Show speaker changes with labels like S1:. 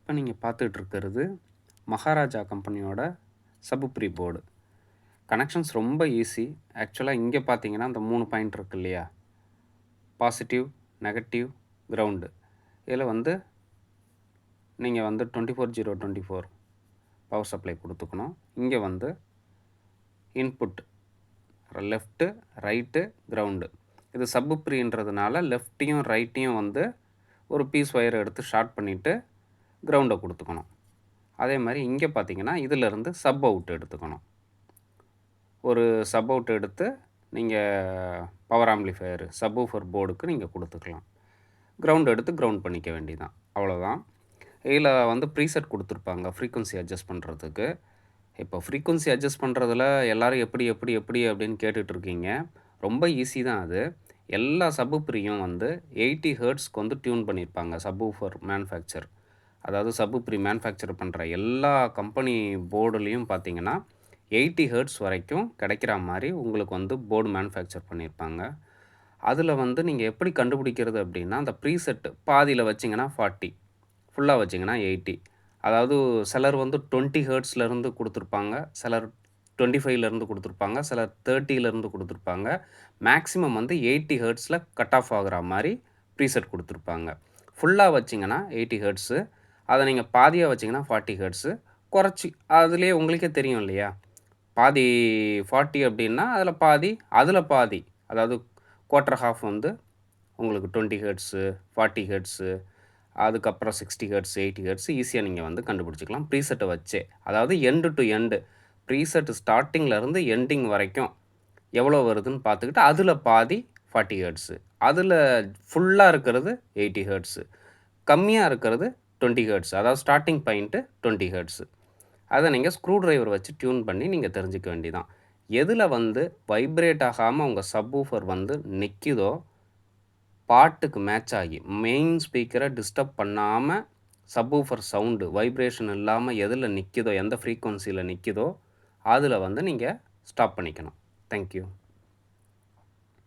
S1: இப்போ நீங்கள் பார்த்துட்டு இருக்கிறது மகாராஜா கம்பெனியோட சபுப்ரி போர்டு. கனெக்ஷன்ஸ் ரொம்ப ஈஸி. ஆக்சுவலாக இங்கே பார்த்தீங்கன்னா அந்த 3 பாயிண்ட் இருக்கு இல்லையா? Positive, negative, ground. இதில் வந்து நீங்கள் வந்து 24/0/24 பவர் சப்ளை கொடுத்துக்கணும். இங்கே வந்து இன்புட் லெஃப்ட்டு, ரைட்டு, கிரவுண்டு. இது சப்புப்ரின்றதுனால லெஃப்ட்டையும் ரைட்டையும் வந்து ஒரு பீஸ் ஒயரை எடுத்து ஷார்ட் பண்ணிவிட்டு கிரவுண்டை கொடுத்துக்கணும். அதே மாதிரி இங்கே பார்த்தீங்கன்னா இதிலிருந்து சப் அவுட் எடுத்துக்கணும். ஒரு சப் அவுட் எடுத்து நீங்கள் பவர் ஆம்ப்ளிஃபையர் சப்வூஃபர் போர்டுக்கு நீங்கள் கொடுத்துக்கலாம். கிரவுண்ட் எடுத்து கிரவுண்ட் பண்ணிக்க வேண்டியதான், அவ்வளோதான். இதில் வந்து ப்ரீசெட் கொடுத்துருப்பாங்க ஃப்ரீக்குவன்சி அட்ஜஸ்ட் பண்ணுறதுக்கு. இப்போ ஃப்ரீக்குவன்சி அட்ஜஸ்ட் பண்ணுறதுல எல்லோரும் எப்படி அப்படின்னு கேட்டுட்ருக்கீங்க. ரொம்ப ஈஸி தான் அது. எல்லா சப்புப்ரியும் வந்து 80 ஹெர்ட்ஸ்க்கு வந்து டியூன் பண்ணியிருப்பாங்க சப்வூஃபர் மேனுஃபேக்சர். அதாவது சப்புப்ரி மேனுஃபேக்சர் பண்ணுற எல்லா கம்பெனி போர்டுலேயும் பார்த்தீங்கன்னா 80 ஹெர்ட்ஸ் வரைக்கும் கிடைக்கிற மாதிரி உங்களுக்கு வந்து போர்டு மேனுஃபேக்சர் பண்ணியிருப்பாங்க. அதில் வந்து நீங்கள் எப்படி கண்டுபிடிக்கிறது அப்படின்னா, அந்த ப்ரீசெட் பாதியில் வச்சிங்கன்னா 40, ஃபுல்லாக வச்சிங்கன்னா 80. அதாவது சிலர் வந்து 20 ஹெர்ட்ஸ்லேருந்து கொடுத்துருப்பாங்க, சிலர் 25லேருந்து கொடுத்துருப்பாங்க, சிலர் 30லேருந்து கொடுத்துருப்பாங்க. மேக்ஸிமம் வந்து 80 ஹெர்ட்ஸில் கட் ஆஃப் ஆகிற மாதிரி ப்ரீசெட் கொடுத்துருப்பாங்க. ஃபுல்லாக வச்சிங்கன்னா 80 ஹெர்ட்ஸு, அதை நீங்கள் பாதியாக வச்சிங்கன்னா 40 ஹெர்ட்ஸு குறைச்சி, அதுலேயே உங்களுக்கே தெரியும் இல்லையா? பாதி 40 அப்படின்னா அதில் பாதி அதாவது குவார்ட்டர் ஹாஃப் வந்து உங்களுக்கு 20 ஹெர்ட்ஸு, 40 ஹெர்ட்ஸு, அதுக்கப்புறம் 60 ஹெர்ட்ஸ், 80 ஹெர்ட்ஸ் ஈஸியாக நீங்கள் வந்து கண்டுபிடிச்சிக்கலாம் ப்ரீசெட்டை வச்சே. அதாவது எண்டு டு எண்டு ப்ரீசெட் ஸ்டார்டிங்லேருந்து எண்டிங் வரைக்கும் எவ்வளோ வருதுன்னு பார்த்துக்கிட்டு அதில் பாதி 40 ஹெர்ட்ஸு, அதில் ஃபுல்லாக இருக்கிறது 80 ஹெர்ட்ஸு, கம்மியாக இருக்கிறது 20 ஹெர்ட்ஸ். அதாவது ஸ்டார்டிங் பாயிண்ட்டு 20 ஹெர்ட்ஸு. அதை நீங்கள் ஸ்க்ரூ ட்ரைவர் வச்சு டியூன் பண்ணி நீங்கள் தெரிஞ்சுக்க வேண்டியதான். எதில் வந்து வைப்ரேட் ஆகாமல் உங்கள் சப்வூஃபர் வந்து நிற்குதோ, பாட்டுக்கு மேட்ச் ஆகி மெயின் ஸ்பீக்கரை டிஸ்டர்ப் பண்ணாமல் சப்வூஃபர் சவுண்டு வைப்ரேஷன் இல்லாமல் எதில் நிற்குதோ, எந்த ஃப்ரீக்குவன்சியில் நிற்குதோ அதில் வந்து நீங்கள் ஸ்டாப் பண்ணிக்கணும். தேங்க்யூ.